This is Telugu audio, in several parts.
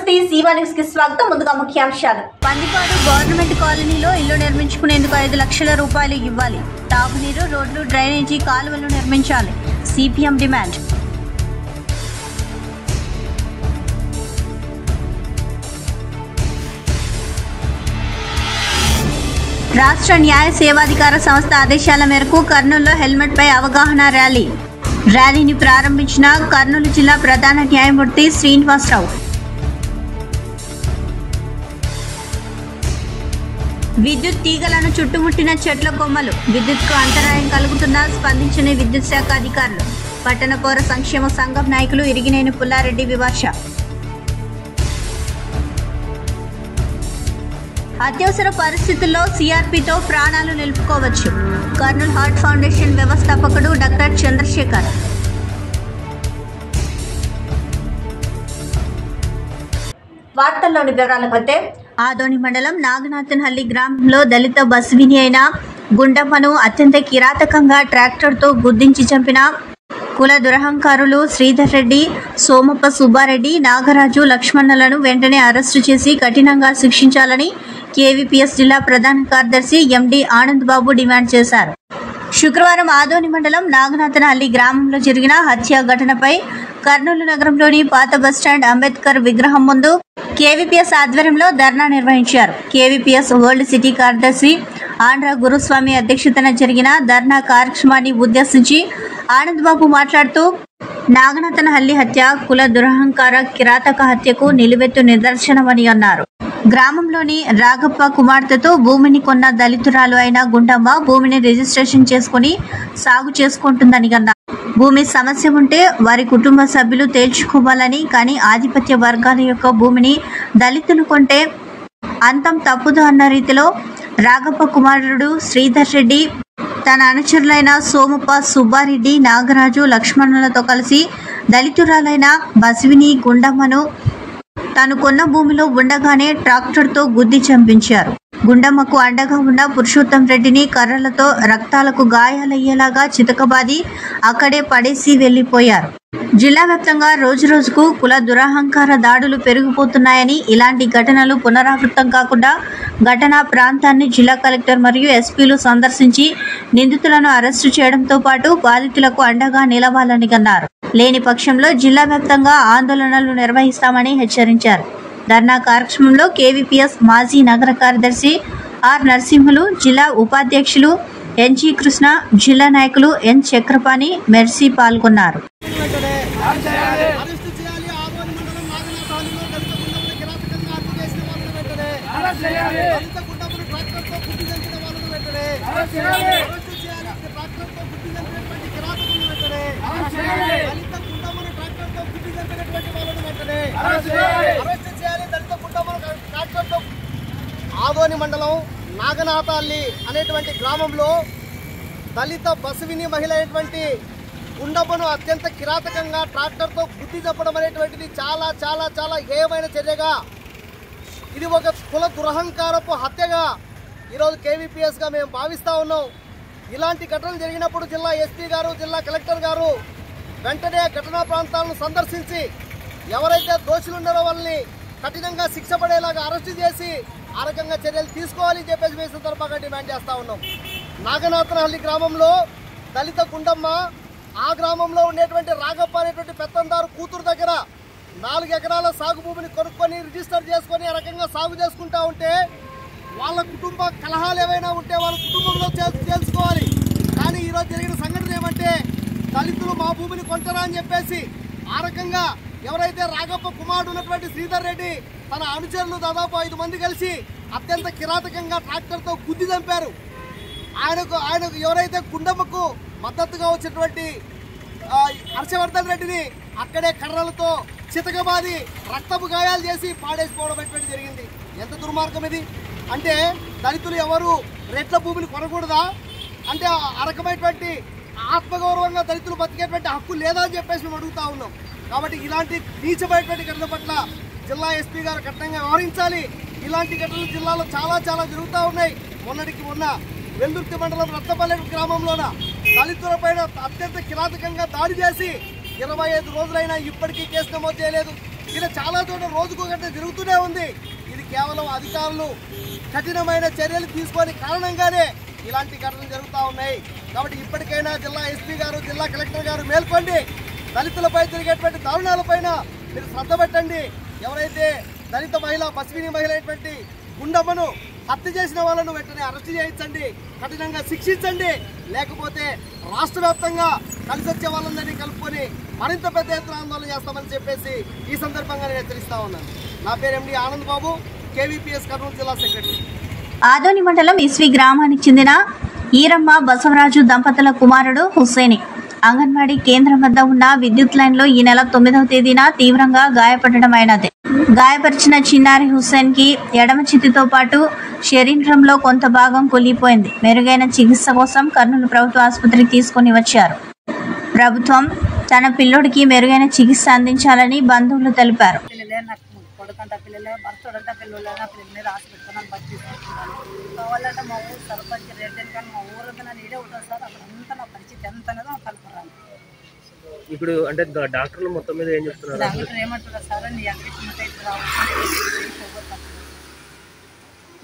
నమస్తే జీవా న్యూస్ కి స్వాగతం. ముందుగా ముఖ్యాంశాలు. పందిపాడు గవర్నమెంట్ కాలనీలో ఇల్లు నిర్మించుకునేందుకు 5 లక్షల రూపాయలు ఇవ్వాలి. తాగునీరు, రోడ్లు, డ్రైనేజీ కాలువలు నిర్మించాలి. CPM demand. రాష్ట్ర న్యాయ సేవాధికార సంస్థ ఆదేశాల మేరకు కర్నూలులో హెల్మెట్ పై అవగాహన ర్యాలీని ప్రారంభించిన కర్నూలు జిల్లా ప్రధాన న్యాయమూర్తి శ్రీనివాసరావు. విద్యుత్ తీగలను చుట్టుముట్టిన చెట్ల కొమ్మలు, విద్యుత్కు అంతరాయం కలుగుతున్నా స్పందించని విద్యుత్ శాఖ అధికారులు. పట్టణ పౌర సంక్షేమ సంఘం నాయకులు ఇరిగినేని పుల్లారెడ్డి విమర్శ. అత్యవసర పరిస్థితుల్లో సిఆర్పితో ప్రాణాలు నిలుపుకోవచ్చు. కర్నూలు హార్ట్ ఫౌండేషన్ వ్యవస్థాపకుడు డాక్టర్ చంద్రశేఖర్. వార్తల్లోని వివరాలకు వస్తే ఆదోని మండలం నాగనాథన్హల్లి గ్రామంలో దళిత బస్విని అయిన గుండమ్మను అత్యంత కిరాతకంగా ట్రాక్టర్తో గుద్దించి చంపిన కుల దురహంకారులు శ్రీధర్ రెడ్డి, సోమప్ప సుబ్బారెడ్డి, నాగరాజు, లక్ష్మణలను వెంటనే అరెస్టు చేసి కఠినంగా శిక్షించాలని కేవీపీఎస్ జిల్లా ప్రధాన కార్యదర్శి ఎండి ఆనంద్ బాబు డిమాండ్ చేశారు. శుక్రవారం ఆదోని మండలం నాగనాథన్హల్లి గ్రామంలో జరిగిన హత్య ఘటనపై కర్నూలు నగరంలోని పాత బస్టాండ్ అంబేద్కర్ విగ్రహం ముందు కేవీపీఎస్ ఆధ్వర్యంలో ధర్నా నిర్వహించారు. కేవీపీఎస్ వరల్డ్ సిటీ కార్యదర్శి ఆంధ్ర గురుస్వామి అధ్యక్షతన జరిగిన ధర్నా కార్యక్రమాన్ని ఉద్దేశించి ఆనంద్ బాబు మాట్లాడుతూ, నాగనాథన్హల్లి హత్య కుల దురహంకార కిరాతక హత్యకు నిలువెత్తు నిదర్శనమని అన్నారు. గ్రామంలోని రాఘప్ప కుమార్తెతో భూమిని కొన్న దళితురాలు అయిన గుండమ్మ భూమిని రిజిస్ట్రేషన్ చేసుకుని సాగు చేసుకుంటుందని అన్నారు. భూమి సమస్య ఉంటే వారి కుటుంబ సభ్యులు తేల్చుకోవాలని, కానీ ఆధిపత్య వర్గాల యొక్క భూమిని దళితులు కొంటే అంతం తప్పుదు అన్న రీతిలో రాఘప్ప కుమారుడు శ్రీధర్ రెడ్డి తన అనుచరులైన సోమప్ప సుబ్బారెడ్డి, నాగరాజు, లక్ష్మణులతో కలిసి దళితురాలైన బస్విని గుండమ్మను తాను కొన్న భూమిలో ఉండగానే ట్రాక్టర్తో గుద్ది చంపించారు. గుండమ్మకు అండగా ఉన్న పురుషోత్తం రెడ్డిని కర్రలతో రక్తాలకు గాయాలయ్యేలాగా చితకబాది అక్కడే పడేసి వెళ్లిపోయారు. జిల్లా వ్యాప్తంగా రోజురోజుకు కుల దురహంకార దాడులు పెరిగిపోతున్నాయని, ఇలాంటి ఘటనలు పునరావృతం కాకుండా ఘటనా ప్రాంతాన్ని జిల్లా కలెక్టర్ మరియు ఎస్పీలు సందర్శించి నిందితులను అరెస్టు చేయడంతో పాటు బాధితులకు అండగా నిలవాలని అన్నారు. లేని పక్షంలో జిల్లా వ్యాప్తంగా ఆందోళనలు నిర్వహిస్తామని హెచ్చరించారు. ధర్నా కార్యక్రమంలో కేవీపీఎస్ మాజీ నగర కార్యదర్శి ఆర్ నరసింహులు, జిల్లా ఉపాధ్యక్షులు ఎన్జీ కృష్ణ, జిల్లా నాయకులు ఎన్ చక్రపాణి, మెర్సీ పాల్గొన్నారు. ఆదోని మండలం నాగనాథన్హల్లి అనేటువంటి గ్రామంలో దళిత బస్విని మహిళ అయినటువంటి గుండమ్మను అత్యంత కిరాతకంగా ట్రాక్టర్తో గుద్ది చెప్పడం అనేటువంటిది చాలా చాలా చాలా హేయమైన చర్యగా, ఇది ఒక కుల దురహంకారపు హత్యగా ఈరోజు కేవీపీఎస్గా మేము భావిస్తూ ఉన్నాం. ఇలాంటి ఘటనలు జరిగినప్పుడు జిల్లా ఎస్పీ గారు, జిల్లా కలెక్టర్ గారు వెంటనే ఘటనా ప్రాంతాలను సందర్శించి ఎవరైతే దోషులు ఉన్నారో వాళ్ళని కఠినంగా శిక్ష పడేలాగా అరెస్టు చేసి ఆ రకంగా చర్యలు తీసుకోవాలని చెప్పేసి మేము సందర్భంగా డిమాండ్ చేస్తూ ఉన్నాం. నాగనాథన్హల్లి గ్రామంలో దళిత గుండమ్మ ఆ గ్రామంలో ఉండేటువంటి రాఘప్ప అనేటువంటి పెత్తందారు కూతురు దగ్గర 4 ఎకరాల సాగు భూమిని కొనుక్కొని రిజిస్టర్ చేసుకొని ఆ రకంగా సాగు చేసుకుంటా ఉంటే వాళ్ళ కుటుంబ కలహాలు ఏవైనా ఉంటే వాళ్ళ కుటుంబంలో తెలుసుకోవాలి. కానీ ఈరోజు జరిగిన సంఘటన ఏమంటే దళితులు మా భూమిని కొంటారా అని చెప్పేసి ఆ రకంగా ఎవరైతే రాఘప్ప కుమారుడు ఉన్నటువంటి శ్రీధర్ రెడ్డి తన అనుచరులు దాదాపు 5 మంది కలిసి అత్యంత కిరాతకంగా ట్రాక్టర్తో గుద్ది చంపారు. ఆయనకు ఎవరైతే గుండమ్మకు మద్దతుగా వచ్చినటువంటి హర్షవర్ధన్ రెడ్డిని అక్కడే కర్రలతో చితకబాది రక్తపు గాయాలు చేసి పాడేసిపోవడం అనేటువంటి జరిగింది. ఎంత దుర్మార్గం ఇది! అంటే దళితులు ఎవరు రెట్ల భూమిని కొనకూడదా? అంటే ఆ రకమైనటువంటి ఆత్మగౌరవంగా దళితులు బతికేటువంటి హక్కు లేదా అని చెప్పేసి మేము అడుగుతా ఉన్నాం. కాబట్టి ఇలాంటి నీచమైనటువంటి ఘటన పట్ల జిల్లా ఎస్పీ గారు కఠినంగా వ్యవహరించాలి. ఇలాంటి ఘటనలు జిల్లాలో చాలా చాలా జరుగుతూ ఉన్నాయి. మొన్నటికి మొన్న వెల్దుర్తి మండలం రత్నపల్లి గ్రామంలోన దళితులపైన అత్యంత కిరాతకంగా దాడి చేసి 25 రోజులైనా ఇప్పటికీ కేసు నమోదు చేయలేదు. ఇలా చాలా చోట్ల రోజుకు గంట జరుగుతూనే ఉంది. ఇది కేవలం అధికారులు కఠినమైన చర్యలు తీసుకొని కారణంగానే ఇలాంటి ఘటనలు జరుగుతూ ఉన్నాయి. కాబట్టి ఇప్పటికైనా జిల్లా ఎస్పీ గారు, జిల్లా కలెక్టర్ గారు మేల్కొండి. దళితులపై జరిగేటువంటి దారుణాలపైన మీరు శ్రద్ధ పెట్టండి. ఎవరైతే దళిత మహిళ, బస్విని మహిళ అయినటువంటి గుండమ్మను హత్య చేసిన వాళ్ళను వెంటనే అరెస్ట్ చేయించండి, కఠినంగా శిక్షించండి. లేకపోతే రాష్ట్ర వ్యాప్తంగా కలిసి వచ్చే వాళ్ళందరినీ కలుపుకొని మరింత పెద్ద ఎత్తున ఆందోళన చేస్తామని చెప్పేసి ఈ సందర్భంగా నేను హెచ్చరిస్తా ఉన్నాను. నా పేరు ఎండి ఆనంద్ బాబు, కేవీపీఎస్ కర్నూలు జిల్లా సెక్రటరీ. ఆదోని మండలం ఇస్వి గ్రామానికి చెందిన ఈరమ్మ బసవరాజు దంపతుల కుమారుడు హుస్సేని అంగన్వాడీ కేంద్రం వద్ద ఉన్న విద్యుత్ లైన్లో ఈ నెల 9వ తేదీన తీవ్రంగా గాయపడడం అయినది. గాయపరిచిన చిన్నారి హుస్సేన్ కి ఎడమ చేతితో పాటు శరీరంలో కొంత భాగం కూలిపోయింది. మెరుగైన చికిత్స కోసం కర్నూలు ప్రభుత్వ ఆసుపత్రికి తీసుకుని వచ్చారు. ప్రభుత్వం తన పిల్లోడికి మెరుగైన చికిత్స అందించాలని బంధువులు తెలిపారు. కొడుకంట పిల్లలే భర్తడంట పిల్లలు పిల్లల్ని రాసి పెట్టుకున్నాను, బట్టి కావాలంటే మా ఊరు సర్పంచ్ రెడ్డి కానీ మా ఊరంతా నన్ను ఇడే ఉంటుంది సార్. అక్కడ అంతా నా పరిస్థితి ఎంత అనేది నాకు కలుపురాను. ఇప్పుడు అంటే డాక్టర్లు మొత్తం మీద ఏం చెప్తున్నారు? డాక్టర్ ఏమంటున్నారు సార్, నీ అంగడి రావచ్చు.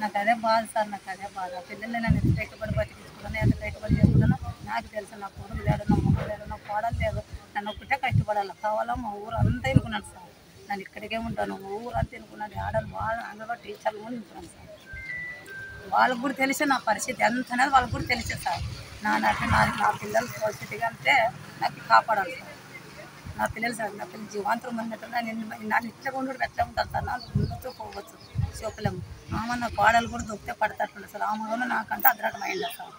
నాకు అదే బాధ సార్, నాకు అదే బాధ. పిల్లల్ని నన్ను ఎంత ఎక్కబడి బతికించుకున్నాను, ఎంత ఎక్కబడి చేసుకున్నాను నాకు తెలుసు. నా కొడుకు లేడు, నా మొక్క లేడు, నా కోడలు లేదు. నన్ను ఒక్కటే కష్టపడాలి. కావాలా మా ఊరు అంతా ఎన్నుకున్నాను సార్. నేను ఇక్కడికే ఉంటాను, ఊరంతా ఎన్నుకున్నాను. ఆడలు బాగా అందులో టీచర్లు కూడా ఎన్నుకున్నాను సార్. వాళ్ళకు కూడా తెలిసే నా పరిస్థితి ఎంత అనేది వాళ్ళకు కూడా తెలిసే సార్. నా పిల్లల పరిస్థితిగా అంటే నాకు కాపాడాలి సార్. నా పిల్లలు సార్, నా పిల్లలు జీవాంతరం ఉన్నట్టుగా నన్ను ఇట్లా కొండ ఎట్లా ఉంటాను సార్. నాకు ముందుతో పోవచ్చు చెప్పలేము. ఆమె నా కోడలు కూడా దొక్కితే పడతాడు సార్. ఆమె కూడా నాకంటే అదరకం అయింది సార్.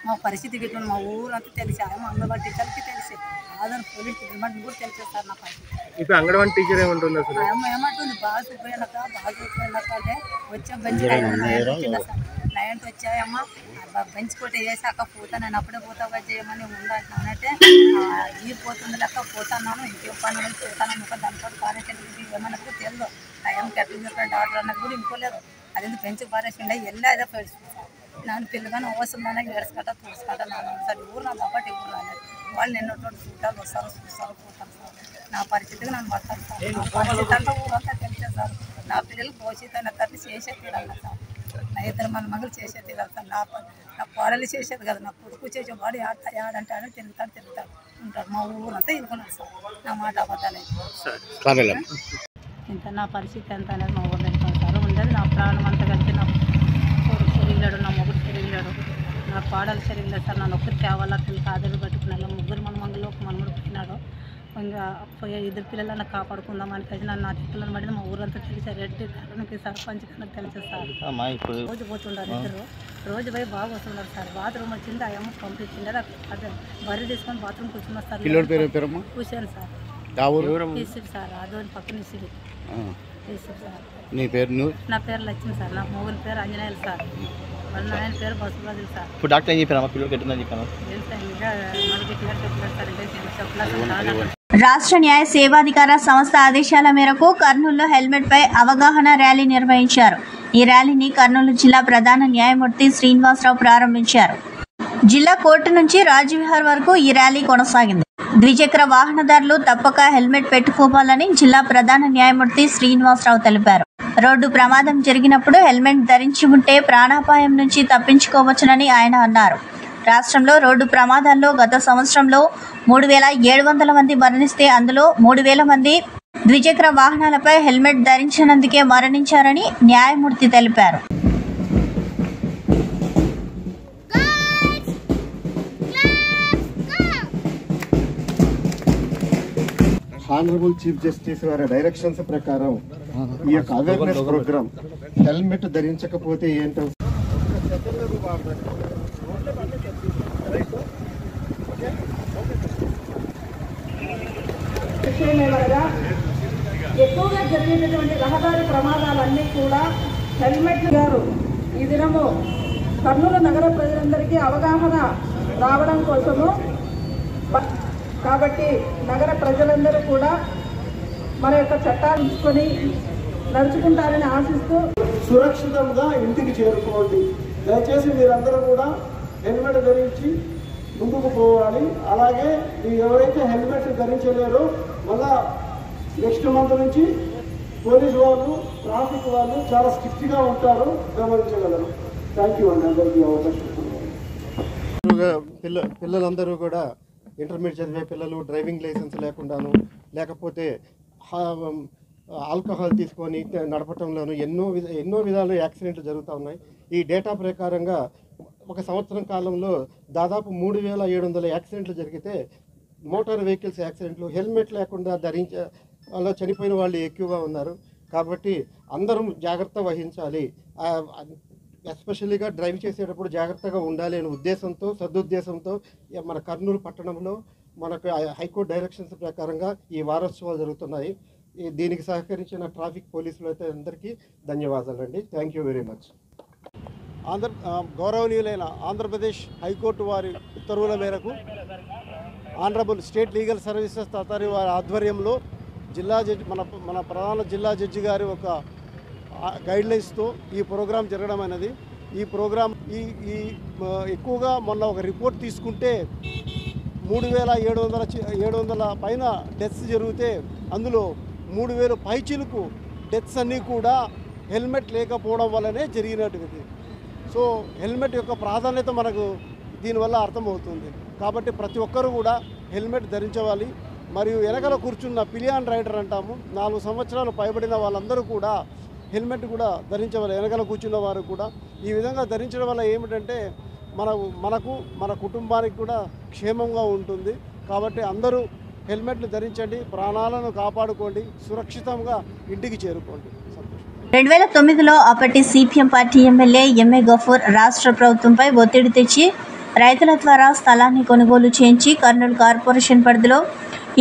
మా పరిస్థితి గిట్ల మా ఊరంతా తెలిసి ఆమె అంగన్వాడీ టీచర్కి తెలిసి ఆధార్ పోలీస్ డిపార్ట్మెంట్ కూడా తెలిసే సార్ నా పరిస్థితి. ఇప్పుడు అంగన్వాడీ టీచర్ ఏమంటుంది అసలు? ఆమె ఏమంటుంది, బాగా చూపోయినాక అంటే వచ్చా బంచి నైన్కి వచ్చాయమ్మా, బంచి కొట్టి వేసాక పోతా, నేను అప్పుడే పోతాగా చేయమని ఉండాలంటే ఈ పోతుంది లెక్క పోతున్నాను, ఇంకే పని పోతాను. ఇంకా దానితో పారేసి ఏమన్నా కూడా తెలియదు. టైంకి ఎట్లా చెప్పాడు డాక్టర్ అన్నది కూడా ఇంకోలేదు. అది పెంచి పారేసిండే వెళ్ళి అదే పరిస్థితి. ನಾನು ಪಿಲ್ಲಗಾನ ಅವಸರ ಮನೆಗೆ ಎಡ್ಸ್ಕಟ್ಟ ತೋರಿಸ್ಕಟ್ಟ ನಾನು ಸರ್ ಊರು నా దప్పటి ఊరు రాలేదు. వాళ్ళు నిన్నటువంటి చూడాలి వస్తారు చూస్తారు పోతాను సార్. నా పరిస్థితికి నన్ను పడతాను సార్. నా పరిస్థితి అంతా ఊరంతా తెలిసే సార్. నా పిల్లలు భవిష్యత్తు అయిన తల్లి చేసే తీరాలి సార్. నా ఇద్దరు మన మగలు చేసే తీరాలి సార్. నా కోడలు చేసేది కదా, నా కొడుకు చేసేవాడు ఆడంటే ఆడ తిరుగుతాడు ఉంటాడు. మా ఊరంతా ఇనుకున్నాడు సార్. నా మాట అబద్ధాలే. ఇంత నా పరిస్థితి ఎంత అనేది మా ఊరు తెలుసుకోండి సార్. ఉండేది నా ప్రాణం అంతా కలిసి నా కొడుకు సరిగిలాడు, నా మొగుడు సరిగిలాడు, నా కోడలు సరిగిలేదు సార్. నన్ను ఒక్కరు తేవాలా పిల్లలు కాదలు పట్టుకున్నాను. ముగ్గురు మన మంగళలో ఒక మనముడు పోయినాడు. ఇంకా పోయే ఇద్దరు పిల్లలను కాపాడుకుందామని కలిసి నన్ను నా పిల్లలను పడింది. మా ఊరంతా తెలిసారు. రెడ్డి తనకి సర్పంచ్ కనుక తెలిసే సార్. రోజు పోతుండారు ఇద్దరు, రోజు పోయి బాగా వస్తున్నారు సార్. బాత్రూమ్ వచ్చింది, ఆ అమ్మ పంపించింది. అదే బర్రె తీసుకొని బాత్రూమ్ కూర్చున్నారు సార్. కూర్చోను సార్. తీసిడు సార్, అదోని పక్కన ఇసిడు తీసిడు సార్. నీ పేరు? నా పేరు లక్ష్మి సార్. నా మొగుని పేరు అంజనేయులు సార్. వాళ్ళ నాయన పేరు బసవరాజు సార్. ఇప్పుడు డాక్టర్ ఏం చెప్పారు? పిల్లలకి ఎట్టుందని చెప్పాను. రాష్ట్ర న్యాయ సేవాధికార సంస్థ ఆదేశాల మేరకు కర్నూలులో హెల్మెట్ పై అవగాహన ర్యాలీ నిర్వహించారు. ఈ ర్యాలీని కర్నూలు జిల్లా ప్రధాన న్యాయమూర్తి శ్రీనివాసరావు ప్రారంభించారు. జిల్లా కోర్టు నుంచి రాజ్విహార్ వరకు ఈ ర్యాలీ కొనసాగింది. ద్విచక్ర వాహనదారులు తప్పక హెల్మెట్ పెట్టుకోవాలని జిల్లా ప్రధాన న్యాయమూర్తి శ్రీనివాసరావు తెలిపారు. రోడ్డు ప్రమాదం జరిగినప్పుడు హెల్మెట్ ధరించి ఉంటే ప్రాణాపాయం నుంచి తప్పించుకోవచ్చునని ఆయన అన్నారు. రాష్ట్రంలో రోడ్డు ప్రమాదాల్లో గత సంవత్సరంలో 3,700 మంది మరణిస్తే అందులో 3,000 మంది ద్విచక్ర వాహనాలపై హెల్మెట్ ధరించినందుకే మరణించారని న్యాయమూర్తి తెలిపారు. ఆనరబుల్ చీఫ్ జస్టిస్ గారి డైరెక్షన్స్ ప్రకారం ఈ యొక్క అవేర్నెస్ ప్రోగ్రామ్ హెల్మెట్ ధరించకపోతే ఏంటో విషయమేమనగా ఎక్కువగా జరిగేటటువంటి రహదారి ప్రమాదాలన్నీ కూడా హెల్మెట్ గారు ఈ దినము కర్నూలు నగర ప్రజలందరికీ అవగాహన రావడం కోసము కాబట్టి నగర ప్రజలందరూ కూడా మన యొక్క చట్టాలు తీసుకొని నడుచుకుంటారని ఆశిస్తూ సురక్షితంగా ఇంటికి చేరుకోండి. దయచేసి మీరందరూ కూడా హెల్మెట్ ధరించి ముందుకు పోవాలి. అలాగే మీరు ఎవరైతే హెల్మెట్ ధరించలేరో మళ్ళా నెక్స్ట్ మంత్ నుంచి పోలీసు వాళ్ళు ట్రాఫిక్ వాళ్ళు చాలా స్ట్రిక్ట్గా ఉంటారు, గమనించగలరు. థ్యాంక్ యూ అండి అందరికీ అవకాశం. పిల్లలందరూ కూడా ఇంటర్మీడియట్ చదివే పిల్లలు డ్రైవింగ్ లైసెన్స్ లేకుండాను, లేకపోతే ఆల్కహాల్ తీసుకొని నడపటంలోనూ ఎన్నో విధాలు యాక్సిడెంట్లు జరుగుతూ ఉన్నాయి. ఈ డేటా ప్రకారంగా ఒక సంవత్సరం కాలంలో దాదాపు 3700 యాక్సిడెంట్లు జరిగితే మోటార్ వెహికల్స్ యాక్సిడెంట్లు హెల్మెట్ లేకుండా అలా చనిపోయిన వాళ్ళు ఎక్కువగా ఉన్నారు. కాబట్టి అందరం జాగ్రత్త వహించాలి, ఎస్పెషల్లీగా డ్రైవ్ చేసేటప్పుడు జాగ్రత్తగా ఉండాలి అనే ఉద్దేశంతో, సదుద్దేశంతో మన కర్నూలు పట్టణంలో మనకు హైకోర్టు డైరెక్షన్స్ ప్రకారంగా ఈ వారోత్సవాలు జరుగుతున్నాయి. దీనికి సహకరించిన ట్రాఫిక్ పోలీసులు అయితే అందరికీ ధన్యవాదాలండి. Thank you very much. గౌరవనీయులైన ఆంధ్రప్రదేశ్ హైకోర్టు వారి ఉత్తర్వుల మేరకు honourable state legal services authority వారి ఆధ్వర్యంలో జిల్లా జడ్జి మన ప్రధాన జిల్లా జడ్జి గారి ఒక గైడ్లైన్స్తో ఈ ప్రోగ్రాం జరగడం అనేది, ఈ ప్రోగ్రాం ఈ ఎక్కువగా మొన్న ఒక రిపోర్ట్ తీసుకుంటే 3700 పైన డెత్స్ జరిగితే అందులో 3000 పైచిలకు డెత్స్ అన్నీ కూడా హెల్మెట్ లేకపోవడం వల్లనే జరిగినటువంటిది. సో హెల్మెట్ యొక్క ప్రాధాన్యత మనకు దీనివల్ల అర్థమవుతుంది. కాబట్టి ప్రతి ఒక్కరూ కూడా హెల్మెట్ ధరించవాలి. మరియు వెనకల కూర్చున్న పిలియాన్ రైడర్ అంటాము, 4 సంవత్సరాలు పైబడిన వాళ్ళందరూ కూడా హెల్మెట్ కూడా ధరించవాలి, వెనకల కూర్చున్న వారు కూడా. ఈ విధంగా ధరించడం వల్ల ఏమిటంటే మనకు మన కుటుంబానికి కూడా క్షేమంగా ఉంటుంది. కాబట్టి అందరూ హెల్మెట్లు ధరించండి, ప్రాణాలను కాపాడుకోండి, సురక్షితంగా ఇంటికి చేరుకోండి. 2009లో అప్పటి సిపిఎం పార్టీ ఎమ్మెల్యే ఎంఏ గఫూర్ రాష్ట్ర ప్రభుత్వంపై ఒత్తిడి తెచ్చి రైతుల ద్వారా స్థలాన్ని కొనుగోలు చేయించి కర్నూలు కార్పొరేషన్ పరిధిలో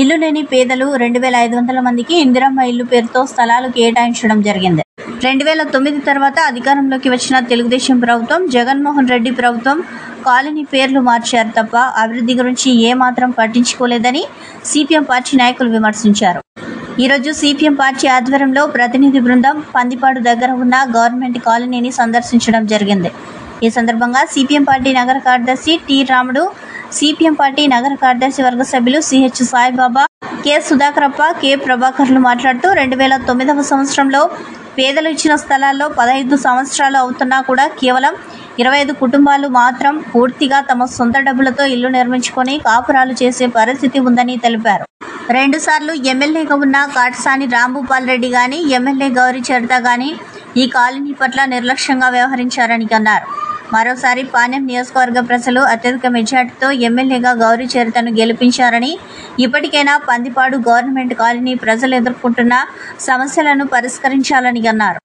ఇల్లు లేని పేదలు 2500 మందికి ఇందిరమ్మ ఇల్లు పేరుతో స్థలాలు కేటాయించడం జరిగింది. 2009 తర్వాత అధికారంలోకి వచ్చిన తెలుగుదేశం ప్రభుత్వం, జగన్మోహన్ రెడ్డి ప్రభుత్వం కాలనీ పేర్లు మార్చారు తప్ప అభివృద్ధి గురించి ఏమాత్రం పట్టించుకోలేదని సిపిఎం పార్టీ నాయకులు విమర్శించారు. ఈరోజు సిపిఎం పార్టీ ఆధ్వర్యంలో ప్రతినిధి బృందం పందిపాడు దగ్గర ఉన్న గవర్నమెంట్ కాలనీని సందర్శించడం జరిగింది. ఈ సందర్భంగా సిపిఎం పార్టీ నగర కార్యదర్శి టి రాముడు, సిపిఎం పార్టీ నగర కార్యదర్శి వర్గ సభ్యులు CH Saibaba, K Sudhakarappa, K ప్రభాకర్లు మాట్లాడుతూ 2009వ సంవత్సరంలో పేదలు ఇచ్చిన స్థలాల్లో 15 సంవత్సరాలు అవుతున్నా కూడా కేవలం 25 కుటుంబాలు మాత్రం పూర్తిగా తమ సొంత డబ్బులతో ఇల్లు నిర్మించుకొని కాపురాలు చేసే పరిస్థితి ఉందని తెలిపారు. 2 సార్లు ఎమ్మెల్యేగా ఉన్న కాటసాని రాంభూపాల్ రెడ్డి గాని, ఎమ్మెల్యే గౌరీ చరిత గాని ఈ కాలనీ పట్ల నిర్లక్ష్యంగా వ్యవహరించారని అన్నారు. మరోసారి పాణ్యం నియోజకవర్గ ప్రజలు అత్యధిక మెజార్టీతో ఎమ్మెల్యేగా గౌరీ చరితను గెలిపించారని, ఇప్పటికైనా పందిపాడు గవర్నమెంట్ కాలనీ ప్రజలు ఎదుర్కొంటున్న సమస్యలను పరిష్కరించాలని అన్నారు.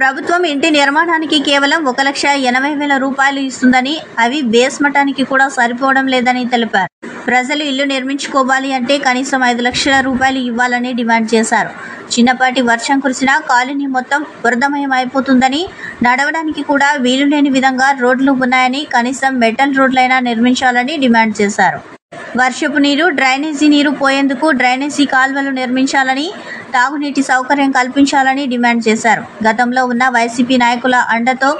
ప్రభుత్వం ఇంటి నిర్మాణానికి కేవలం 1,80,000 రూపాయలు ఇస్తుందని, అవి బేస్ మఠానికి కూడా సరిపోవడం లేదని తెలిపారు. ప్రజలు ఇల్లు నిర్మించుకోవాలి అంటే కనీసం 5 లక్షల రూపాయలు ఇవ్వాలని డిమాండ్ చేశారు. చిన్నపాటి వర్షం కురిసినా కాలనీ మొత్తం బురదమయం అయిపోతుందని, నడవడానికి కూడా వీలు లేని విధంగా రోడ్లు ఉన్నాయని, కనీసం మెటల్ రోడ్లైనా నిర్మించాలని డిమాండ్ చేశారు. వర్షపు నీరు, డ్రైనేజీ నీరు పోయేందుకు డ్రైనేజీ కాల్వలు నిర్మించాలని, తాగునీటి సౌకర్యం కల్పించాలని డిమాండ్ చేశారు. గతంలో ఉన్న వైసీపీ నాయకుల అండతో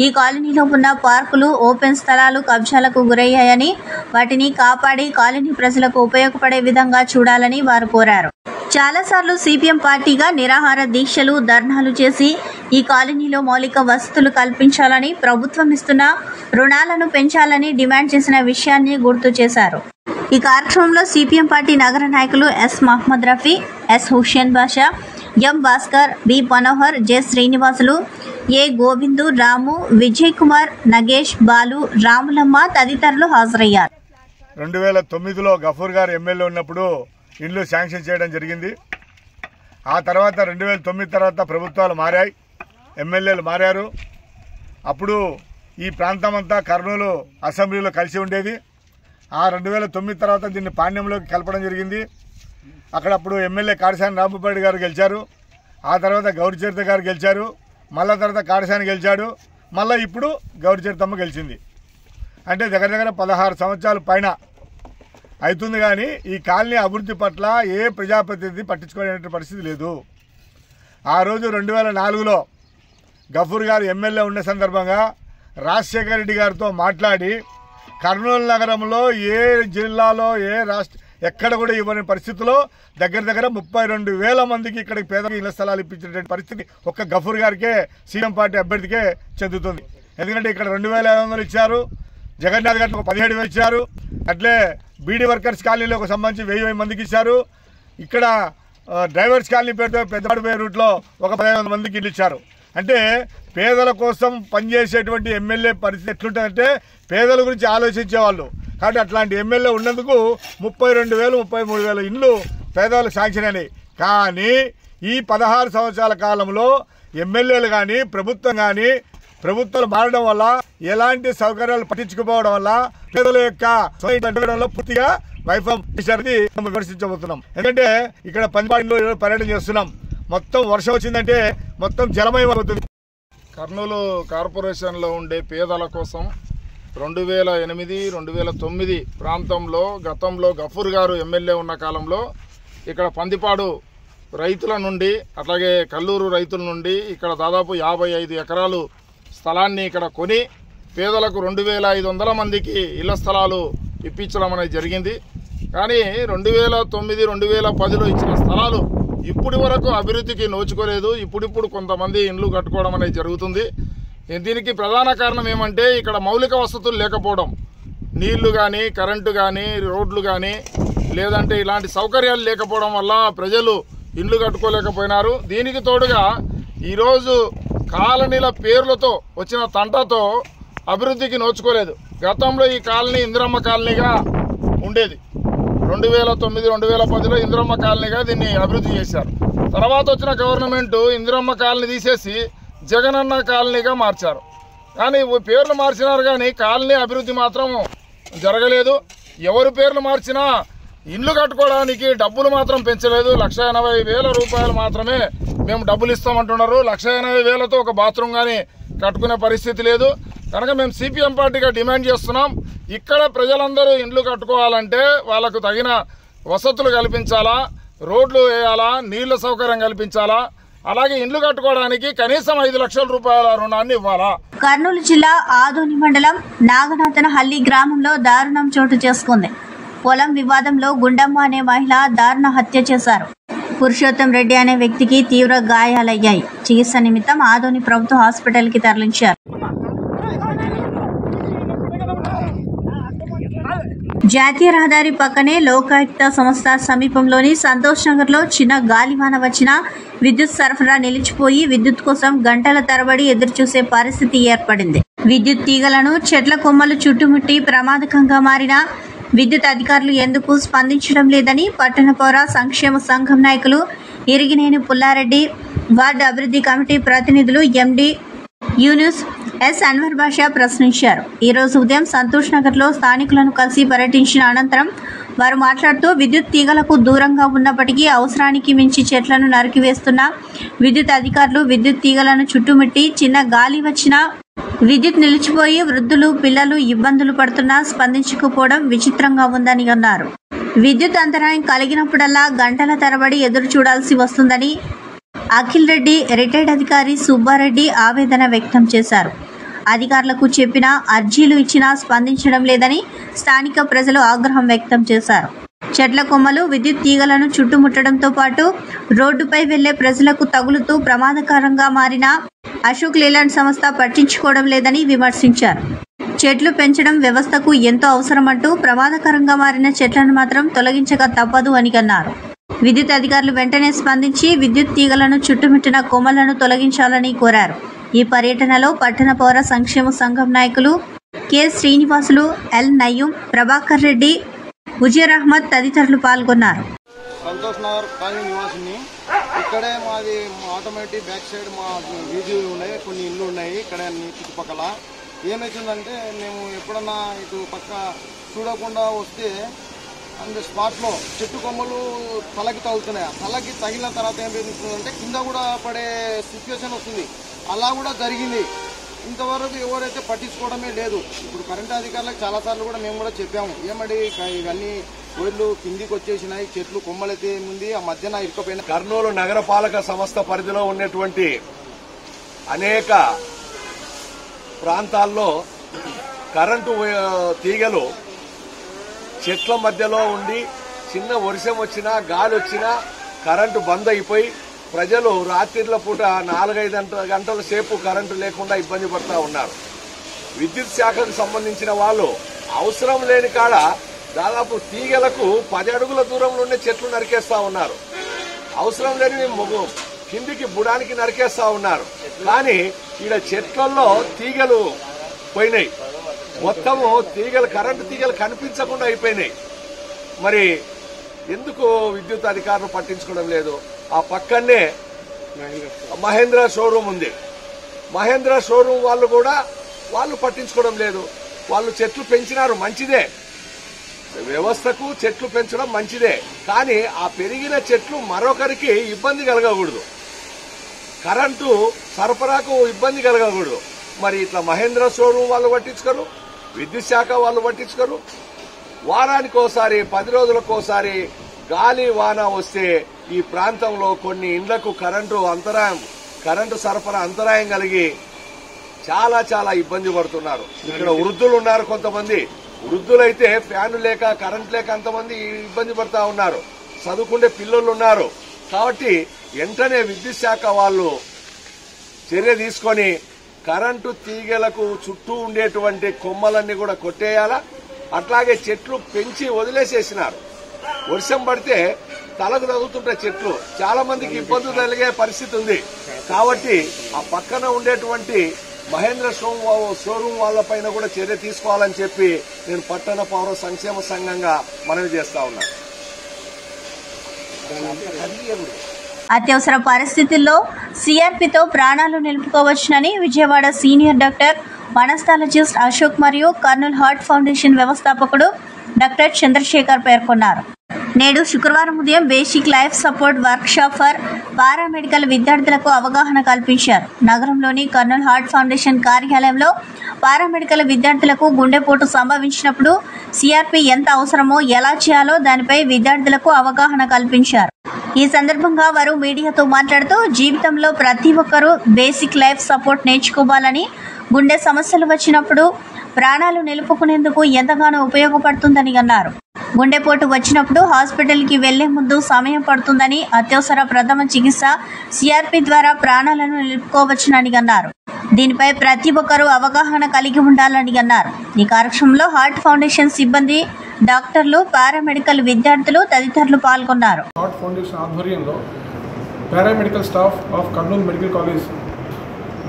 ఈ కాలనీలో ఉన్న పార్కులు, ఓపెన్ స్థలాలు కబ్జాలకు గురయ్యాయని, వాటిని కాపాడి కాలనీ ప్రజలకు ఉపయోగపడే విధంగా చూడాలని వారు కోరారు. చాలాసార్లు సిపిఎం పార్టీగా నిరాహార దీక్షలు, ధర్నాలు చేసి ఈ కాలనీలో మౌలిక వసతులు కల్పించాలని, ప్రభుత్వం ఇస్తున్న రుణాలను పెంచాలని డిమాండ్ చేసిన విషయాన్ని గుర్తు చేశారు. ఈ కార్యక్రమంలో సిపిఎం పార్టీ నగర నాయకులు ఎస్ మహమ్మద్ రఫీ, ఎస్ హుషేన్ బాషా, ఎం భాస్కర్, బి మనోహర్, జె శ్రీనివాసులు, ఏ గోవిందు, రాము, విజయ్ కుమార్, నగేష్, బాలు, రాములమ్మ తదితరులు హాజరయ్యారు. 2009లో గఫూర్ గారు ఎమ్మెల్యే ఉన్నప్పుడు ఇండ్లు శాంక్షన్ చేయడం జరిగింది. ఆ తర్వాత 2009 తర్వాత ప్రభుత్వాలు మారాయి, ఎమ్మెల్యేలు మారారు. అప్పుడు ఈ ప్రాంతం అంతా కర్నూలు అసెంబ్లీలో కలిసి ఉండేది. ఆ 2009 తర్వాత దీన్ని పాణ్యంలోకి కలపడం జరిగింది. అక్కడ అప్పుడు ఎమ్మెల్యే కాటసాని రాంభూపాల్ గారు గెలిచారు. ఆ తర్వాత గౌరీ చరిత గారు గెలిచారు. మళ్ళా తర్వాత కాటసాని గెలిచాడు. మళ్ళీ ఇప్పుడు గౌరీ చరితమ్మ గెలిచింది. అంటే దగ్గర దగ్గర 16 సంవత్సరాల పైన అవుతుంది. కానీ ఈ కాలనీ అభివృద్ధి పట్ల ఏ ప్రజాప్రతినిధి పట్టించుకునే పరిస్థితి లేదు. ఆ రోజు 2004లో గఫూర్ గారు ఎమ్మెల్యే ఉన్న సందర్భంగా రాజశేఖర రెడ్డి గారితో మాట్లాడి కర్నూలు నగరంలో ఏ జిల్లాలో ఎక్కడ కూడా ఇవ్వని పరిస్థితిలో దగ్గర 32,000 మందికి ఇక్కడ పేదలకు ఇళ్ల స్థలాలు ఇప్పించేటువంటి పరిస్థితి ఒక్క గఫూర్ గారికే సీఎం పార్టీ అభ్యర్థికే చెందుతుంది. ఎందుకంటే ఇక్కడ 2,500 ఇచ్చారు, జగన్నాథ్ గారికి 17,000 ఇచ్చారు, అట్లే బీడీ వర్కర్స్ కాలనీలో సంబంధించి 1000 మందికి ఇచ్చారు. ఇక్కడ డ్రైవర్స్ కాలనీ పేరుతో పెద్దపడిపోయే రూట్లో ఒక 15,000 మందికి ఇల్లు ఇచ్చారు. అంటే పేదల కోసం పనిచేసేటువంటి ఎమ్మెల్యే పరిస్థితి ఎట్లుంటుందంటే పేదల గురించి ఆలోచించేవాళ్ళు. కాబట్టి అట్లాంటి ఎమ్మెల్యే ఉన్నందుకు 32,000 33,000 ఇండ్లు పేదవాళ్ళకి శాంక్షన్ అయినాయి. కానీ ఈ 16 సంవత్సరాల కాలంలో ఎమ్మెల్యేలు కానీ ప్రభుత్వాలు మారడం వల్ల ఎలాంటి సౌకర్యాలు పట్టించుకోవడం వల్ల పేదల యొక్క పూర్తిగా వైఫల్యం విమర్శించబోతున్నాం. ఎందుకంటే ఇక్కడ పంచపాడిలో పర్యటన చేస్తున్నాం, మొత్తం వర్షం వచ్చిందంటే మొత్తం జలమయం అవుతుంది. కర్నూలు కార్పొరేషన్లో ఉండే పేదల కోసం 2008, 2009 ప్రాంతంలో గతంలో గఫూర్ గారు ఎమ్మెల్యే ఉన్న కాలంలో ఇక్కడ పందిపాడు రైతుల నుండి అట్లాగే కల్లూరు రైతుల నుండి ఇక్కడ దాదాపు 55 ఎకరాలు స్థలాన్ని ఇక్కడ కొని పేదలకు 2,500 మందికి ఇళ్ల స్థలాలు ఇప్పించడం అనేది జరిగింది. కానీ 2009, 2010లో ఇచ్చిన స్థలాలు ఇప్పటి వరకు అభివృద్ధికి నోచుకోలేదు. ఇప్పుడు కొంతమంది ఇండ్లు కట్టుకోవడం అనేది జరుగుతుంది. దీనికి ప్రధాన కారణం ఏమంటే ఇక్కడ మౌలిక వసతులు లేకపోవడం, నీళ్లు కానీ కరెంటు కానీ రోడ్లు కానీ లేదంటే ఇలాంటి సౌకర్యాలు లేకపోవడం వల్ల ప్రజలు ఇండ్లు కట్టుకోలేకపోయినారు. దీనికి తోడుగా ఈరోజు కాలనీల పేర్లతో వచ్చిన తంటతో అభివృద్ధికి నోచుకోలేదు. గతంలో ఈ కాలనీ ఇందిరమ్మ కాలనీగా ఉండేది. 2009, 2010లో ఇందిరమ్మ కాలనీగా దీన్ని అభివృద్ధి చేశారు. తర్వాత వచ్చిన గవర్నమెంట్ ఇందిరమ్మ కాలనీ తీసేసి జగనన్న కాలనీగా మార్చారు. కానీ పేర్లు మార్చినారు కానీ కాలనీ అభివృద్ధి మాత్రం జరగలేదు. ఎవరి పేర్లు మార్చినా ఇండ్లు కట్టుకోవడానికి డబ్బులు మాత్రం పెంచలేదు. 1,80,000 రూపాయలు మాత్రమే మేము డబ్బులు ఇస్తామంటున్నారు. 1,80,000తో ఒక బాత్రూమ్ కానీ కట్టుకునే పరిస్థితి లేదు. కనుక మేము సిపిఎం పార్టీగా డిమాండ్ చేస్తున్నాం, ఇక్కడ ప్రజలందరూ ఇండ్లు కట్టుకోవాలంటే వాళ్ళకు తగిన వసతులు కల్పించాలా, రోడ్లు వేయాలా, నీళ్ల సౌకర్యం కల్పించాలా, అలాగే ఇండ్లు కట్టుకోవడానికి కనీసం 5 లక్షల రూపాయల రుణాన్ని ఇవ్వాలా. కర్నూలు జిల్లా ఆదోని మండలం నాగనాథనహల్లి గ్రామంలో దారుణం చోటు చేసుకుంది. పొలం వివాదంలో గుండమ్మ అనే మహిళ దారుణ హత్య చేశారు. పురుషోత్తం రెడ్డి అనే వ్యక్తికి తీవ్ర గాయాలయ్యాయి. చికిత్స నిమిత్తం ఆదోని ప్రభుత్వ హాస్పిటల్కి తరలించారు. జాతీయ రహదారి పక్కనే లోకాయుక్త సంస్థ సమీపంలోని సంతోష్ నగర్లో చిన్న గాలివాన వచ్చిన విద్యుత్ సరఫరా నిలిచిపోయి విద్యుత్ కోసం గంటల తరబడి ఎదురుచూసే పరిస్థితి ఏర్పడింది. విద్యుత్ తీగలను చెట్ల కొమ్మలు చుట్టుముట్టి ప్రమాదకంగా మారిన విద్యుత్ అధికారులు ఎందుకు స్పందించడం లేదని పట్టణ పౌర సంక్షేమ సంఘం నాయకులు ఇరిగినేని పుల్లారెడ్డి, వార్డు అభివృద్ధి కమిటీ ప్రతినిధులు ఎండి యూనుస్, ఎస్ అన్వర్ బాషా ప్రశ్నించారు. ఈరోజు ఉదయం సంతోష్ నగర్లో స్థానికులను కలిసి పర్యటించిన అనంతరం వారు మాట్లాడుతూ విద్యుత్ తీగలకు దూరంగా ఉన్నప్పటికీ అవసరానికి మించి చెట్లను నరికివేస్తున్న విద్యుత్ అధికారులు విద్యుత్ తీగలను చుట్టుముట్టి చిన్న గాలి వచ్చినా విద్యుత్ నిలిచిపోయి వృద్ధులు పిల్లలు ఇబ్బందులు పడుతున్నా స్పందించకపోవడం విచిత్రంగా ఉందని అన్నారు. విద్యుత్ అంతరాయం కలిగినప్పుడల్లా గంటల తరబడి ఎదురు చూడాల్సి వస్తుందని అఖిల్ రెడ్డి, రిటైర్డ్ అధికారి సుబ్బారెడ్డి ఆవేదన వ్యక్తం చేశారు. అధికారులకు చెప్పినా అర్జీలు ఇచ్చినా స్పందించడం లేదని స్థానిక ప్రజలు ఆగ్రహం వ్యక్తం చేశారు. చెట్ల కొమ్మలు విద్యుత్ తీగలను చుట్టుముట్టడంతో పాటు రోడ్డుపై వెళ్లే ప్రజలకు తగులుతూ ప్రమాదకరంగా మారిన అశోక్ లేలాండ్ సంస్థ పట్టించుకోవడం లేదని విమర్శించారు. చెట్లు పెంచడం వ్యవస్థకు ఎంతో అవసరమంటూ ప్రమాదకరంగా మారిన చెట్లను మాత్రం తొలగించక తప్పదు అని అన్నారు. విద్యుత్ అధికారులు వెంటనే స్పందించి విద్యుత్ తీగలను చుట్టుముట్టిన కొమ్మలను తొలగించాలని కోరారు. ఈ పర్యటనలో పట్టణ పౌర సంక్షేమ సంఘం నాయకులు కె శ్రీనివాసులు, ఎల్ నయ్యూం, ప్రభాకర్ రెడ్డి, ఉజీర్ అహ్మద్ తదితరులు పాల్గొన్నారు. సంతోష్ నగర్ కాలనీ నివాసిని. ఇక్కడే మాది ఆటోమేటిక్ బ్యాక్ సైడ్ మా వీధులు ఉన్నాయి, కొన్ని ఇళ్ళు ఉన్నాయి ఇక్కడ చుట్టుపక్కల. ఏమవుతుందంటే మేము ఎప్పుడన్నా ఇటు పక్క చూడకుండా వస్తే అండ్ స్పాట్లో చెట్టు కొమ్మలు తలకి తగులుతున్నాయి. తలకి తగిలిన తర్వాత ఏమవుతుందంటే కింద కూడా పడే సిచ్యువేషన్ వస్తుంది. అలా కూడా జరిగింది. ఇంతవరకు ఎవరైతే పట్టించుకోవడమే లేదు. ఇప్పుడు కరెంటు అధికారులకు చాలాసార్లు కూడా మేము కూడా చెప్పాము, ఏమడి ఇవన్నీ ఒళ్ళు కిందికి వచ్చేసినాయి, చెట్లు కొమ్మలైతే ఏముంది ఆ మధ్యన ఇరుక్కుపోయిన. కర్నూలు నగరపాలక సంస్థ పరిధిలో ఉన్నటువంటి అనేక ప్రాంతాల్లో కరెంటు తీగలు చెట్ల మధ్యలో ఉండి చిన్న వర్షం వచ్చినా గాలి వచ్చినా కరెంటు బంద్ అయిపోయి ప్రజలు రాత్రిళ్ల పూట 4-5 గంటల సేపు కరెంటు లేకుండా ఇబ్బంది పడుతూ ఉన్నారు. విద్యుత్ శాఖకు సంబంధించిన వాళ్ళు అవసరం లేని కాడ దాదాపు తీగలకు 10 అడుగుల దూరంలోనే చెట్లు నరికేస్తా ఉన్నారు. అవసరం లేని కిందికి బుడానికి నరికేస్తా ఉన్నారు. కానీ ఈడ చెట్లలో తీగలు పోయినాయి, మొత్తము తీగలు కరెంటు తీగలు కనిపించకుండా అయిపోయినాయి. మరి ఎందుకు విద్యుత్ అధికారులు పట్టించుకోవడం లేదు? ఆ పక్కనే మహేంద్ర షోరూమ్ ఉంది. మహేంద్ర షోరూమ్ వాళ్ళు పట్టించుకోవడం లేదు. వాళ్ళు చెట్లు పెంచినారు, మంచిదే, వ్యవస్థకు చెట్లు పెంచడం మంచిదే. కానీ ఆ పెరిగిన చెట్లు మరొకరికి ఇబ్బంది కలగకూడదు, కరెంటు సరఫరాకు ఇబ్బంది కలగకూడదు. మరి ఇట్లా మహేంద్ర షోరూమ్ వాళ్ళు పట్టించుకోరు, విద్యుత్ శాఖ వాళ్ళు పట్టించుకోరు. వారానికోసారి 10 రోజులకోసారి గాలి వాన వస్తే ఈ ప్రాంతంలో కొన్ని ఇండ్లకు కరెంటు సరఫరా అంతరాయం కలిగి చాలా ఇబ్బంది పడుతున్నారు. ఇక్కడ వృద్ధులు ఉన్నారు, కొంతమంది వృద్ధులైతే ఫ్యాను లేక కరెంట్ లేక అంతమంది ఇబ్బంది పడుతూ ఉన్నారు. చదువుకునే పిల్లలు ఉన్నారు. కాబట్టి వెంటనే విద్యుత్ శాఖ వాళ్ళు చర్య తీసుకొని కరెంటు తీగలకు చుట్టూ ఉండేటువంటి కొమ్మలన్నీ కూడా కొట్టేయాలా. అట్లాగే చెట్లు పెంచి వదిలేసేసినారు. వర్షం పడితే తలకు తగులుతుంటాయి చెట్లు, చాలా మందికి ఇబ్బందులు కలిగే పరిస్థితి ఉంది. కాబట్టి ఆ పక్కన ఉండేటువంటి మహేంద్ర షోరూమ్ వాళ్ళపైన కూడా చర్య తీసుకోవాలని చెప్పి నేను పట్టణ పౌర సంక్షేమ సంఘంగా మనవి చేస్తా ఉన్నాను. అత్యవసర పరిస్థితుల్లో సిఆర్పితో ప్రాణాలు నిలుపుకోవచ్చునని విజయవాడ సీనియర్ డాక్టర్ వనస్థాలజిస్ట్ అశోక్ మరియు కర్నూలు హార్ట్ ఫౌండేషన్ వ్యవస్థాపకుడు డాక్టర్ చంద్రశేఖర్ పేర్కొన్నారు. నేడు శుక్రవారం ఉదయం basic life support workshop for paramedical విద్యార్థులకు అవగాహన కల్పించారు. నగరంలోని కర్నూలు హార్ట్ ఫౌండేషన్ కార్యాలయంలో పారామెడికల్ విద్యార్థులకు గుండెపోటు సంభవించినప్పుడు సిఆర్పి ఎంత అవసరమో, ఎలా చేయాలో దానిపై విద్యార్థులకు అవగాహన కల్పించారు. ఈ సందర్భంగా వారు మీడియాతో మాట్లాడుతూ జీవితంలో ప్రతి ఒక్కరూ బేసిక్ లైఫ్ సపోర్ట్ నేర్చుకోవాలని, గుండె సమస్యలు వచ్చినప్పుడు ప్రాణాలు నిలుపుకునేందుకు ఎంతగానో ఉపయోగపడుతుందని అన్నారు. గుండెపోటు వచ్చినప్పుడు హాస్పిటల్కి వెళ్లే ముందు సమయం పడుతుందని, అత్యవసర ప్రథమ చికిత్స సిఆర్పి ద్వారా ప్రాణాలను నిలుపుకోవచ్చునని అన్నారు. దీనిపై ప్రతి ఒక్కరూ అవగాహన కలిగి ఉండాలని అన్నారు. ఈ కార్యక్రమంలో హార్ట్ ఫౌండేషన్ సిబ్బంది, డాక్టర్లు, పారామెడికల్ విద్యార్థులు తదితరులు పాల్గొన్నారు. హార్ట్ ఫౌండేషన్ ఆధ్వర్యంలో paramedical staff of Kurnool medical college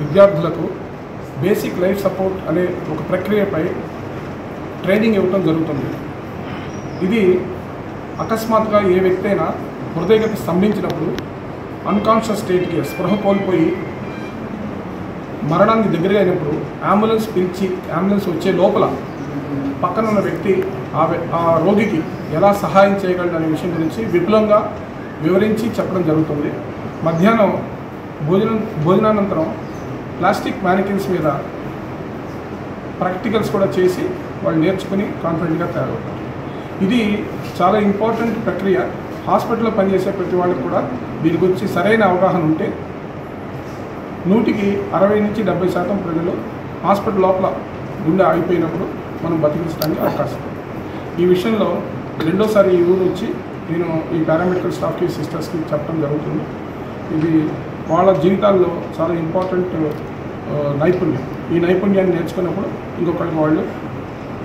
విద్యార్థులకు బేసిక్ లైఫ్ సపోర్ట్ అనే ఒక ప్రక్రియపై ట్రైనింగ్ ఇవ్వడం జరుగుతుంది. ఇది అకస్మాత్తుగా ఏ వ్యక్తి అయినా హృదయగతి స్తంభించినప్పుడు అన్కాన్షియస్ స్టేట్కి స్పృహ కోల్పోయి మరణానికి దగ్గరగా అయినప్పుడు అంబులెన్స్ పిలిచి అంబులెన్స్ వచ్చే లోపల పక్కన ఉన్న వ్యక్తి ఆ రోగికి ఎలా సహాయం చేయగలడు అనే విషయం గురించి విపులంగా వివరించి చెప్పడం జరుగుతుంది. మధ్యాహ్నం భోజనానంతరం ప్లాస్టిక్ మ్యానికిన్స్ మీద ప్రాక్టికల్స్ కూడా చేసి వాళ్ళు నేర్చుకుని కాన్ఫిడెంట్గా తయారవుతారు. ఇది చాలా ఇంపార్టెంట్ ప్రక్రియ. హాస్పిటల్లో పనిచేసే ప్రతి వాళ్ళకి కూడా దీని గురించి సరైన అవగాహన ఉంటే 100కి 60 నుంచి 70% ప్రజలు హాస్పిటల్ లోపల గుండె ఆగిపోయినప్పుడు మనం బతికించడానికి అవకాశం ఉంది. ఈ విషయంలో రెండోసారి ఈ ఊరు వచ్చి నేను ఈ పారామెడికల్ స్టాఫ్కి, సిస్టర్స్కి చెప్పడం జరుగుతుంది. ఇది వాళ్ళ జీవితాల్లో చాలా ఇంపార్టెంట్ నైపుణ్యం. ఈ నైపుణ్యాన్ని నేర్చుకున్నప్పుడు ఇంకొకరికి వాళ్ళు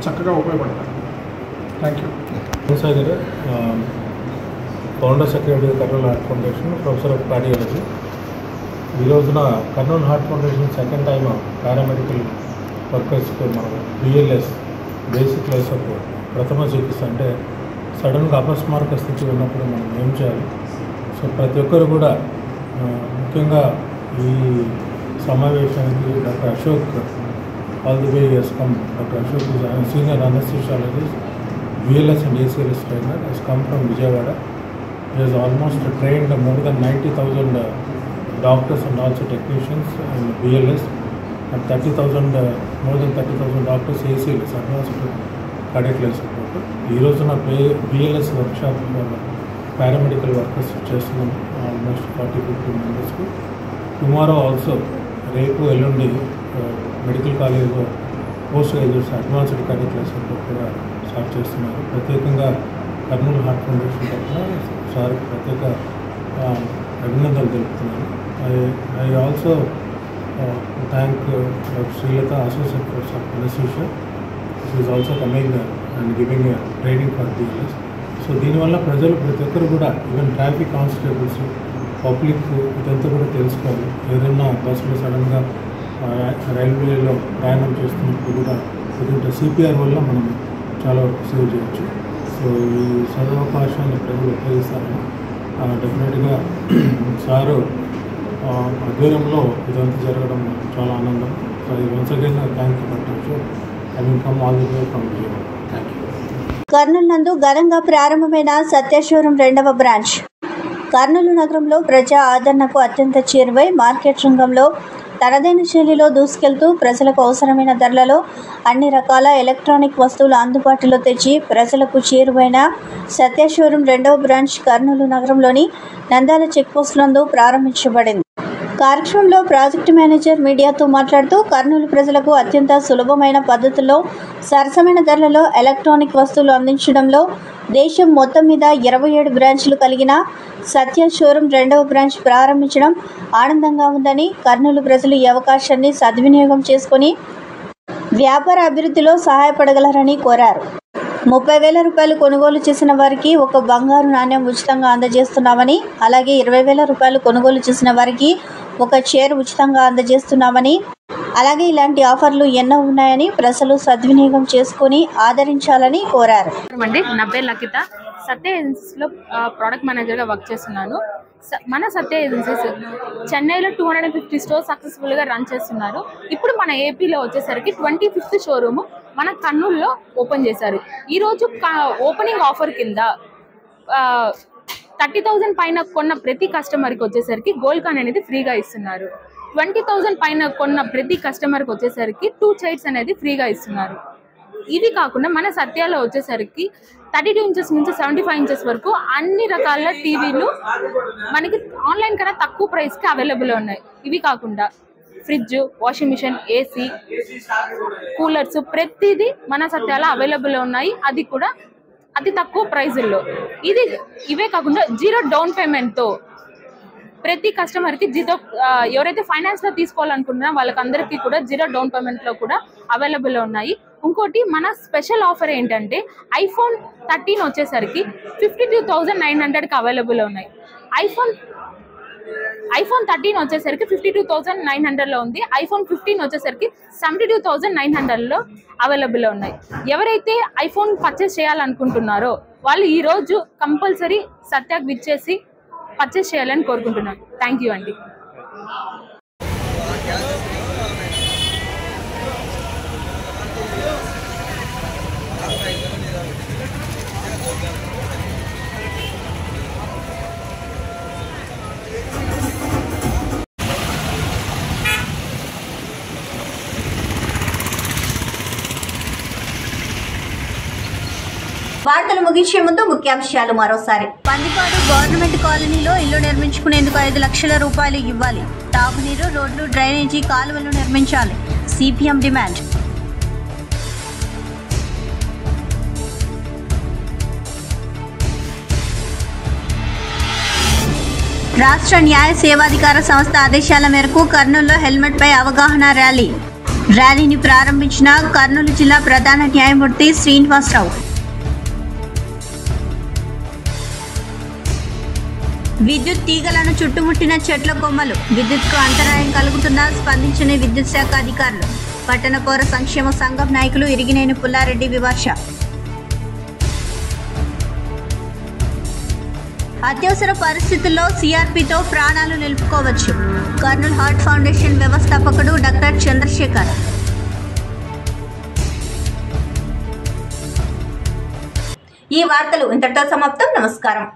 చక్కగా ఉపయోగపడతారు. Thank you. Founder secretary Kurnool heart foundation, professor of cardiology. ఈ రోజున Kurnool heart foundation second time paramedical వర్కర్స్కి మనం బిఎల్ఎస్ బేసిక్ లైఫ్ సపోర్ట్ ప్రథమ చికిత్స అంటే సడన్గా అపస్మారక స్థితి ఉన్నప్పుడు మనం ఏం చేయాలి. సో ప్రతి ఒక్కరు కూడా ముఖ్యంగా ఈ సమావేశానికి doctor Ashok all the way he's come. Doctor Ashok is senior anaesthesiologist, BLS and ACLS trainer, has come from Vijayawada. He has almost trained more than 90,000 doctors and also technicians in BLS and more than 30,000 doctors ACLS, advanced cardiac life support. ఈ రోజున BLS వర్క్షాప్ పారామెడికల్ వర్కర్స్ చేస్తున్నాం ఆల్మోస్ట్ 40-50 మెంబర్స్కి. టుమారో ఆల్సో రేపు ఎల్లుండి మెడికల్ కాలేజ్లో post graduates advanced cardiac life support కూడా స్టార్ట్ చేస్తున్నారు. ప్రత్యేకంగా కర్నూలు హార్ట్ ఫౌండేషన్ తరఫున సార్కి ప్రత్యేక అభినందనలు తెలుపుతున్నాను. I also thank Srilatha, associate professor of anaesthesia. She is also coming and giving training for BLS. So దీనివల్ల ప్రజలు ప్రతి ఒక్కరు కూడా, ఈవెన్ ట్రాఫిక్ కానిస్టేబుల్స్, పబ్లిక్ ఇదంతా కూడా తెలుసుకోవాలి. ఏదైనా బస్సులో సడన్గా రైల్వేలో ప్రయాణం చేస్తున్నప్పుడు కూడా ఎందుకంటే CPR వల్ల మనం చాలా వరకు సేవ్ చేయొచ్చు. సో ఈ సదవకాశాన్ని ప్రజలు ఉపయోగిస్తారని డెఫినెట్గా సారు ఆధ్వర్యంలో ఇదంతా జరగడం చాలా ఆనందం. సో ఈ once again thank you for to I will come all the way from Vijayawada. Thank you. Kurnool నందు ఘనంగా ప్రారంభమైన సత్య షోరూం 2వ బ్రాంచ్. కర్నూలు నగరంలో ప్రజా ఆదరణకు అత్యంత చేరువై మార్కెట్ రంగంలో తనదైన శైలిలో దూసుకెళ్తూ ప్రజలకు అవసరమైన ధరలలో అన్ని రకాల ఎలక్ట్రానిక్ వస్తువులు అందుబాటులో తెచ్చి ప్రజలకు చేరువైన సత్య షోరూం 2వ బ్రాంచ్ కర్నూలు నగరంలోని నంద్యాల చెక్పోస్ట్ నందు ప్రారంభించబడింది. కార్యక్రమంలో ప్రాజెక్టు మేనేజర్ మీడియాతో మాట్లాడుతూ కర్నూలు ప్రజలకు అత్యంత సులభమైన పద్ధతుల్లో సరసమైన ధరలలో ఎలక్ట్రానిక్ వస్తువులు అందించడంలో దేశం మొత్తం మీద 27 బ్రాంచ్లు కలిగిన సత్య షోరూం 2వ బ్రాంచ్ ప్రారంభించడం ఆనందంగా ఉందని, కర్నూలు ప్రజలు ఈ అవకాశాన్ని సద్వినియోగం చేసుకుని వ్యాపార అభివృద్ధిలో సహాయపడగలరని కోరారు. 30,000 రూపాయలు కొనుగోలు చేసిన వారికి ఒక బంగారు నాణ్యం ఉచితంగా అందజేస్తున్నామని, అలాగే 20,000 రూపాయలు కొనుగోలు చేసిన వారికి ఒక చైర్ ఉచితంగా అందజేస్తున్నామని, అలాగే ఇలాంటి ఆఫర్లు ఎన్నో ఉన్నాయని ప్రజలు సద్వినియోగం చేసుకుని ఆదరించాలని కోరారు. నా పేరు లకిత, సత్య ఏజెన్సీస్లో ప్రోడక్ట్ మేనేజర్గా వర్క్ చేస్తున్నాను. మన సత్య ఏజెన్సీస్ చెన్నైలో 250 స్టోర్స్ సక్సెస్ఫుల్గా రన్ చేస్తున్నారు. ఇప్పుడు మన ఏపీలో వచ్చేసరికి 25th షోరూమ్ మన కర్నూలులో ఓపెన్ చేశారు. ఈరోజు ఓపెనింగ్ ఆఫర్ కింద 30,000 పైన కొన్న ప్రతి కస్టమర్కి వచ్చేసరికి గోల్డ్ కాయిన్ అనేది ఫ్రీగా ఇస్తున్నారు. 20,000 పైన కొన్న ప్రతి కస్టమర్కి వచ్చేసరికి 2 చైర్స్ అనేది ఫ్రీగా ఇస్తున్నారు. ఇది కాకుండా మన సత్యాలో వచ్చేసరికి 32 ఇంచెస్ నుంచి 75 ఇంచెస్ వరకు అన్ని రకాల టీవీలు మనకి ఆన్లైన్ కన్నా తక్కువ ప్రైస్కి అవైలబుల్ ఉన్నాయి. ఇవి కాకుండా fridge, washing machine, AC, coolers ప్రతిదీ మన సత్యాలో అవైలబుల్ ఉన్నాయి. అది కూడా అతి తక్కువ ప్రైజుల్లో. ఇవే కాకుండా 0 డౌన్ పేమెంట్తో ప్రతి కస్టమర్కి ఎవరైతే ఫైనాన్స్లో తీసుకోవాలనుకుంటున్నారో వాళ్ళకందరికీ కూడా 0 డౌన్ పేమెంట్లో కూడా అవైలబుల్ ఉన్నాయి. ఇంకోటి మన స్పెషల్ ఆఫర్ ఏంటంటే iPhone 13 వచ్చేసరికి 52,900కి అవైలబుల్ ఉన్నాయి. iPhone 13 వచ్చేసరికి 52,900లో ఉంది. iPhone 15 వచ్చేసరికి 72,900లో అవైలబుల్ ఉన్నాయి. ఎవరైతే ఐఫోన్ పర్చేస్ చేయాలనుకుంటున్నారో వాళ్ళు ఈరోజు కంపల్సరీ సత్యాకి విచ్చేసి పర్చేస్ చేయాలని కోరుకుంటున్నాను. థ్యాంక్ యూ అండి. వార్తలు ముగించే ముందు ముఖ్యాంశాలు మరోసారి. పందిపాడు గవర్నమెంట్ కాలనీలో ఇల్లు నిర్మించుకునేందుకు 5 లక్షల రూపాయలు ఇవ్వాలి. తాగునీరు, రోడ్లు, డ్రైనేజీ, కాలువలు నిర్మించాలి. CPM demand. రాష్ట్ర న్యాయ సేవాధికార సంస్థ ఆదేశాల మేరకు కర్నూలులో హెల్మెట్ పై అవగాహన ర్యాలీని ప్రారంభించిన కర్నూలు జిల్లా ప్రధాన న్యాయమూర్తి శ్రీనివాసరావు. విద్యుత్ తీగలను చుట్టుముట్టిన చెట్ల కొమ్మలు, విద్యుత్కు అంతరాయం కలుగుతున్నా స్పందించని విద్యుత్ శాఖ అధికారులు. పట్టణ పౌర సంక్షేమ సంఘం నాయకులు ఇరిగినేని పుల్లారెడ్డి విమర్శ. అత్యవసర పరిస్థితుల్లో CRPతో ప్రాణాలు నిలుపుకోవచ్చు. కర్నూలు హార్ట్ ఫౌండేషన్ వ్యవస్థాపకుడు డాక్టర్ చంద్రశేఖర్. ఈ వార్తలు ఇంతటితో సమాప్తం. నమస్కారం.